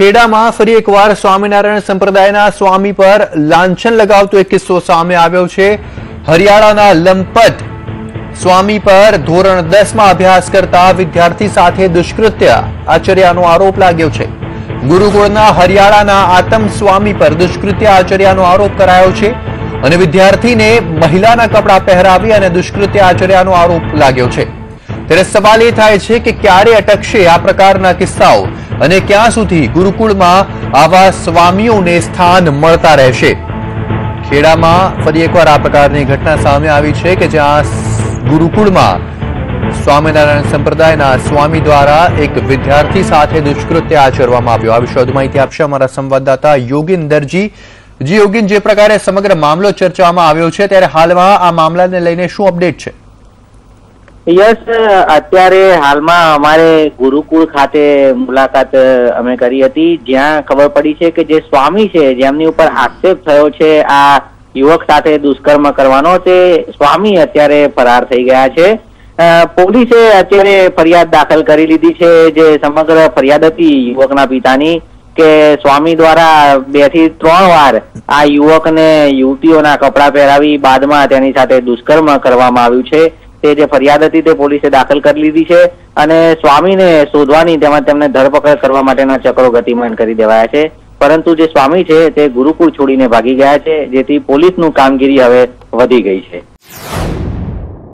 ખેડામાં ફરી એકવાર સ્વામિનારાયણ સંપ્રદાયના સ્વામી પર લાંછન લગાવતો એક કિસ્સો સામે આવ્યો છે। હરિયાણાના લંપટ સ્વામી પર ધોરણ 10 માં અભ્યાસ કરતા વિદ્યાર્થી સાથે દુષ્કૃત્ય આચર્યાનો આરોપ લાગ્યો છે। ગુરુકુળના હરિયાણાના આતમ સ્વામી પર દુષ્કૃત્ય આચર્યાનો આરોપ કરાયો છે અને વિદ્યાર્થીને મહિલાના કપડા પહેરાવી અને દુષ્કૃત્ય આચર્યાનો આરોપ લાગ્યો છે। ત્યારે સવાલ એ થાય છે કે ક્યારે અટકશે આ પ્રકારના કિસ્સાઓ અને ક્યાં સુધી ગુરુકુળમાં આવા સ્વામીઓને સ્થાન મળતા રહેશે। ખેડામાં ફરી એકવાર આ પ્રકારની ઘટના સામે આવી છે કે જ્યાં ગુરુકુળમાં સ્વામિનારાયણ સંપ્રદાયના સ્વામી द्वारा एक विद्यार्थी साथे दुष्कृत्य आचरवामां આવ્યું। આ વિશે વધુ માહિતી આપશે અમારા સંવાદદાતા યોગિંદરજી। जी योगिन, जे प्रकारे समग्र मामलो चर्चामां આવ્યો છે ત્યારે हालमां आ मामलाने लईने शुं अपडेट छे? यस, અત્યારે હાલમાં અમારે ગુરુકુળ ખાતે મુલાકાત અમે કરી હતી, જ્યાં ખબર પડી છે કે જે સ્વામી છે જેમની ઉપર આક્ષેપ થયો છે આ યુવક સાથે દુષ્કર્મ કરવાનો, તે સ્વામી અત્યારે ફરાર થઈ ગયા છે। પોલીસે અત્યારે ફરિયાદ દાખલ કરી લીધી છે। જે સમગ્ર ફરિયાદ હતી યુવકના પિતાની કે સ્વામી દ્વારા 2 થી 3 વાર આ યુવકને યુવતીઓના કપડા પહેરાવી બાદમાં તેની સાથે દુષ્કર્મ કરવામાં આવ્યું છે। તે જે ફરિયાદ હતી તે પોલીસે દાખલ કરી લીધી છે અને સ્વામીને શોધવાની તેમજ તેમને ધરપકડ કરવા માટેના ચક્રો ગતિમાન કરી દેવાયા છે। પરંતુ જે સ્વામી છે તે ગુરુકુળ છોડીને ભાગી ગયા છે, જેથી પોલીસનું કામગીરી હવે વધી ગઈ છે।